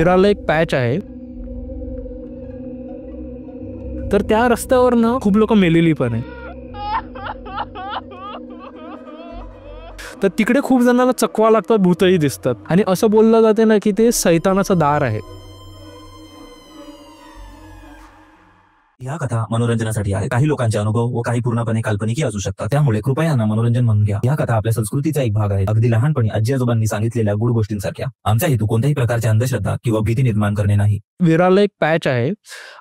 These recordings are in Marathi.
विरारला एक पॅच आहे, तर त्या रस्त्यावर ना खूप लोक मेलेली पण आहे. तर तिकडे खूप जणांना चकवा लागतात, भूतही दिसतात आणि असं बोललं जाते ना की ते सैतानाचं दार आहे. या कथा मनोरंजनासाठी आहे. काही लोकांचे अनुभव व काही पूर्णपणे काल्पनिक असू शकतात, त्यामुळे कृपया यांना मनोरंजन म्हणून घ्या. या कथा आपल्या संस्कृतीचा एक भाग आहे, अगदी लहानपणी आजी आजोबांनी सांगितलेल्या गुड गोष्टींसारख्या. आमचा हेतू कोणत्याही प्रकारची अंधश्रद्धा किंवा भीती निर्माण करणे नाही. विरारला एक पॅच आहे,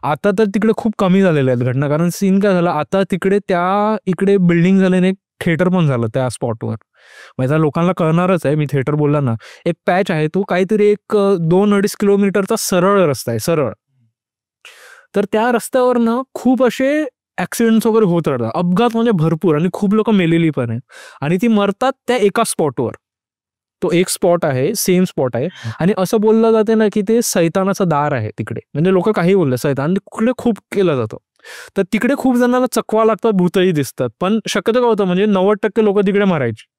आता तर तिकडे खूप कमी झालेल्या आहेत घटना. कारण सीन काय झाला, आता तिकडे त्या इकडे बिल्डिंग झाल्याने थिएटर पण झालं त्या स्पॉटवर. म्हणजे लोकांना कळणारच आहे, मी थिएटर बोलला ना. एक पॅच आहे, तो काहीतरी एक 2-2.5 किलोमीटरचा सरळ रस्ता आहे, सरळ. तर त्या रस्त्यावर ना खूप असे ऍक्सिडेंट्स वगैरे होत राहतात, अपघात म्हणजे भरपूर, आणि खूप लोक मेलेली पण आहेत. आणि ती मरतात त्या एका स्पॉटवर. तो एक स्पॉट आहे, सेम स्पॉट आहे. आणि असं बोललं जाते ना की ते सैतानाचं दार आहे तिकडे. म्हणजे लोक काही बोलले, सैतान तिकडे खूप केलं जातं. तर तिकडे खूप जणांना चकवा लागतात, भूतही दिसतात. पण शक्यतो काय होतं, म्हणजे 90% लोक तिकडे मरायची.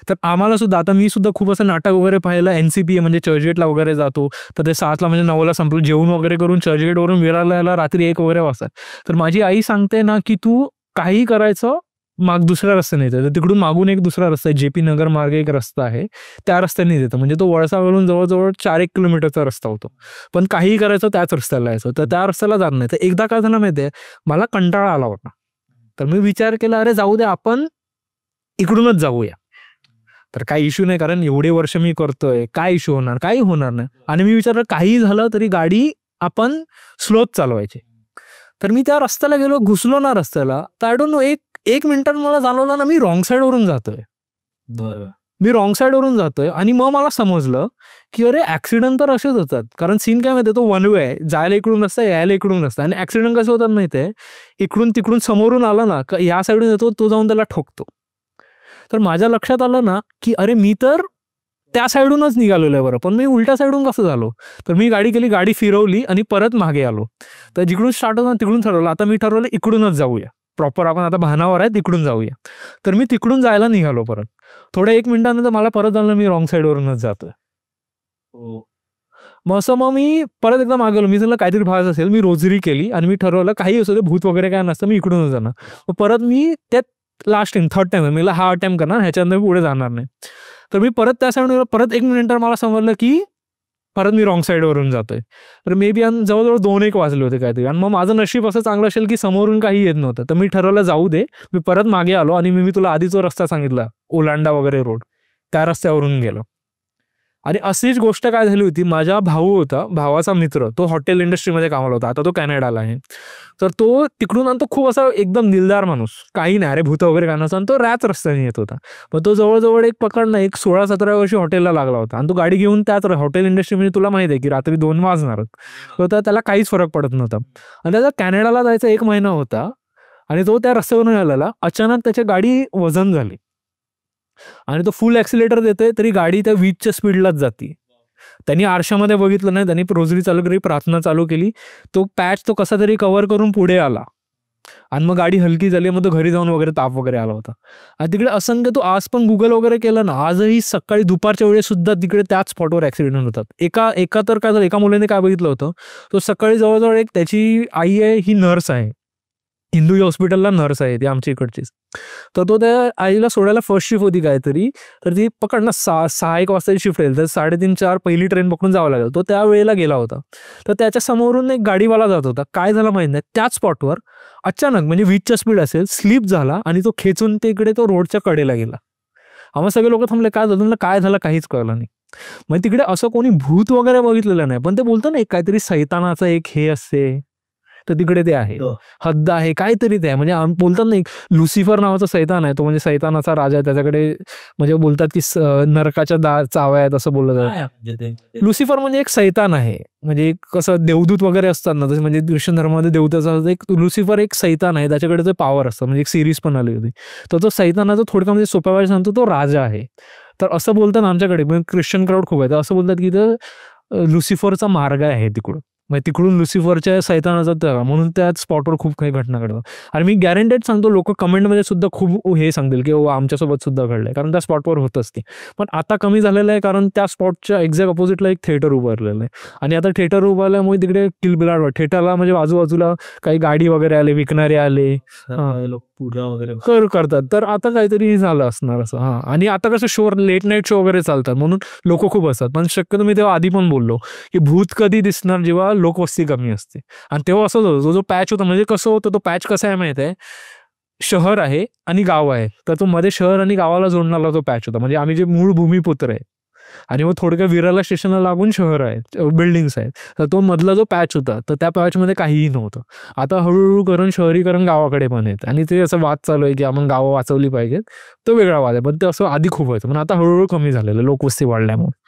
तर आम्हाला सुद्धा, आता मी सुद्धा खूप असं नाटक वगैरे पाहिलं, NCPA म्हणजे चर्चगेटला वगैरे जातो. तर ते 7ला म्हणजे 9ला संपलं, जेवण वगैरे करून चर्चगेटवरून विरारला यायला रात्री 1 वगैरे वाजतात. तर माझी आई सांगते ना की तू काही करायचं, माग दुसऱ्या रस्त्याने येतं. तर तिकडून मागून एक दुसरा रस्ता आहे, JP नगर मार्गे एक रस्ता आहे, त्या रस्त्याने येतं. म्हणजे तो वळसावरून जवळजवळ 4-1 किलोमीटरचा रस्ता होतो. पण काहीही करायचं त्याच रस्त्याला यायचं, तर त्या रस्त्याला जात नाही. तर एकदा काय झालं माहितीये, मला कंटाळा आला होता. तर मी विचार केला, अरे जाऊ दे, आपण इकडूनच जाऊया. तर काही इश्यू नाही, कारण एवढे वर्ष मी करतोय, काय इश्यू होणार, काही होणार नाही. आणि मी विचारलं, काही झालं तरी गाडी आपण स्लोच चालवायची. तर मी त्या रस्त्याला गेलो, घुसलो ना रस्त्याला, तर आय डोंट नो, एक मिनिटात मला जाणवलं ना मी रॉंग साईडवरून जातोय. मी रॉंग साईडवरून जातोय. आणि मग मला समजलं की अरे ऍक्सिडेंट तर असेच होतात. कारण सीन काय माहितीये, तो वन वे आहे, जायला इकडून रस्ता, यायला इकडून रस्ता. आणि ऍक्सिडेंट कसे होतात माहितीये, इकडून तिकडून समोरून आला ना, या साईडून येतो, तो जाऊन त्याला ठोकतो. तर माझ्या लक्षात आलं ना की अरे मी तर त्या साईडूनच निघालेलो आहे बरं, पण मी उलट्या साईडून कसं झालो. तर मी गाडी केली, गाडी फिरवली आणि परत मागे आलो. तर जिकडून स्टार्ट होतं तिकडून ठरवलं, आता मी ठरवलं इकडूनच जाऊया, प्रॉपर आपण आता भानावर आहे तिकडून जाऊया. तर मी तिकडून जायला निघालो परत. थोड्या 1 मिनिटानंतर मला परत झालं मी रॉंग साईडवरूनच जातोय. मग मी परत एकदा मागे आलो. मी त्याला काहीतरी भास असेल, मी रोजरी केली आणि मी ठरवलं काही असू दे, भूत वगैरे काय नसतं, मी इकडूनच जाणार. मग परत मी त्यात लास्ट टाइम, थर्ड टाइम मी हा अटेम्प्ट करणार, ह्याच्यानंतर मी पुढे जाणार नाही. तर मी परत त्या साईडवर, परत 1 मिनिटात मला समजलं की परत मी रॉंग साईडवरून जातोय. तर मे बी जवळजवळ 2-1 वाजले होते काहीतरी. आणि मग माझं नशीब असं चांगलं असेल की समोरून काही येत नव्हतं. तर मी ठरवलं जाऊ दे, मी परत मागे आलो आणि मी तुला आधी जो रस्ता सांगितला, ओलांडा वगैरे रोड, त्या रस्त्यावरून गेलो. आणि अशीच गोष्ट काय झाली होती, माझा भाऊ होता, भावाचा मित्र, तो हॉटेल इंडस्ट्रीमध्ये कामाला होता, आता तो कॅनडाला आहे. तर तो तिकडून, आणि तो खूप असा एकदम दिलदार माणूस, काही नाही, अरे भूत वगैरे काय नसतं, आणि तो रॅच रस्त्याने येत होता. पण तो जवळजवळ एक पकडणं, एक 16-17 वर्षी हॉटेलला लागला होता. आणि तो गाडी घेऊन त्याच हॉटेल इंडस्ट्री, म्हणजे तुला माहिती आहे की रात्री 2 वाजणारच. तर त्याला काहीच फरक पडत नव्हता. आणि त्याचा कॅनडाला जायचा 1 महिना होता. आणि तो त्या रस्त्यावरून आलेला, अचानक त्याची गाडी वजन झाली आणि तो फुल ऍक्सिलेटर देतोय, तरी गाडी त्या 20च्या स्पीडलाच जाते. त्यांनी आरशामध्ये बघितलं नाही, त्यांनी रोजरी चालू केली, प्रार्थना चालू केली. तो पॅच तो कसा तरी कव्हर करून पुढे आला आणि मग गाडी हलकी झाली. मग तो घरी जाऊन वगैरे ताप वगैरे आला होता. आणि तिकडे असंख्य, तो आज पण गुगल वगैरे केलं ना, आजही सकाळी दुपारच्या वेळेस सुद्धा तिकडे त्याच स्पॉटवर ऍक्सिडेंट होतात. एका तर काय झालं, एका मुलाने काय बघितलं होतं, तो सकाळी जवळजवळ एक, त्याची आई आहे ही नर्स आहे, हिंदू हॉस्पिटलला नर्स आहे ती आमच्या इकडचीच. तर तो त्या आईला सोडायला फर्स्ट शिफ्ट होती काहीतरी, तर ती पकड ना 6-1 वाजताची शिफ्ट येईल, तर 3:30-4 पहिली ट्रेन पकडून जावं लागेल. तो त्या वेळेला गेला होता. तर त्याच्या समोरून एक गाडीवाला जात होता. काय झालं माहित नाही, त्याच स्पॉटवर अचानक, म्हणजे 20च्या स्पीड असेल, स्लिप झाला आणि तो खेचून तिकडे तो रोडच्या कडेला गेला. आम्हाला सगळे लोक थांबले, काय झालं, काय झालं काहीच कळलं नाही. मग तिकडे असं कोणी भूत वगैरे बघितलेलं नाही, पण ते बोलतं ना, एक काहीतरी सैतानाचं एक हे असते, तर तिकडे ते आहे, हद्द आहे, काहीतरी ते आहे. म्हणजे बोलतात ना, लुसिफर नावाचा सैतान आहे, तो म्हणजे सैतानाचा राजा आहे. त्याच्याकडे म्हणजे बोलतात की नरकाच्या चाव्या आहेत असं बोललं जातं. लुसिफर म्हणजे एक सैतान आहे, म्हणजे कसं देवदूत वगैरे असतात ना, जसं म्हणजे ख्रिश्चन धर्मामध्ये देवताचा एक लुसिफर एक सैतान आहे, त्याच्याकडे ते पॉवर असतं. म्हणजे एक सिरीज पण आली होती. तर तो सैतानाचा थोडक्यात म्हणजे सोप्या वेळेस सांगतो, तो राजा आहे. तर असं बोलतात आमच्याकडे, ख्रिश्चन क्राऊड खूप आहे, तर असं बोलतात की लुसिफरचा मार्ग आहे तिकडून. मग तिकडून लुसिफरच्या सैतानाचा तळा, म्हणून त्या स्पॉटवर खूप काही घटना घडतात. आणि मी गॅरंटेड सांगतो, लोक कमेंटमध्ये सुद्धा खूप हे सांगतील की आमच्यासोबत सुद्धा घडलंय, कारण त्या स्पॉटवर होतच ते. पण आता कमी झालेलं आहे, कारण त्या स्पॉटच्या एक्झॅक्ट अपोजिटला एक थिएटर उभारलेलं आहे. आणि आता थिएटर उभारल्यामुळे तिकडे किलबिलाट, थिएटरला म्हणजे आजूबाजूला काही गाडी वगैरे आले, विकणारे आले, लोक पूजा वगैरे करतात. तर आता काहीतरी झालं असणार असं. आणि आता कसं शो, लेट नाईट शो वगैरे चालतात, म्हणून लोक खूप असतात. पण शक्यतो मी तेव्हा आधी पण बोललो की भूत कधी दिसणार, जेव्हा लोकवस्ती कमी असते. आणि तेव्हा असंच होतं, जो पॅच होता, म्हणजे कसं होतं, तो पॅच कसा आहे माहिती आहे, शहर आहे आणि गाव आहे, तर तो मध्ये शहर आणि गावाला जोडणारा तो पॅच होता. म्हणजे आम्ही जे मूळ भूमिपुत्र आहे, आणि मग थोडक्या विराला स्टेशनला लागून शहर आहेत, बिल्डिंग्स आहेत, तर तो मधला जो पॅच होता, तर त्या पॅचमध्ये काहीही नव्हतं. आता हळूहळू करून शहरीकरण गावाकडे पण येत, आणि ते असं वाद चालू आहे की आपण गावं वाचवली पाहिजेत, तो वेगळा वाद आहे. पण ते असं आधी खूप व्हायचं, पण आता हळूहळू कमी झालेलं लोकवस्ती वाढल्यामुळे.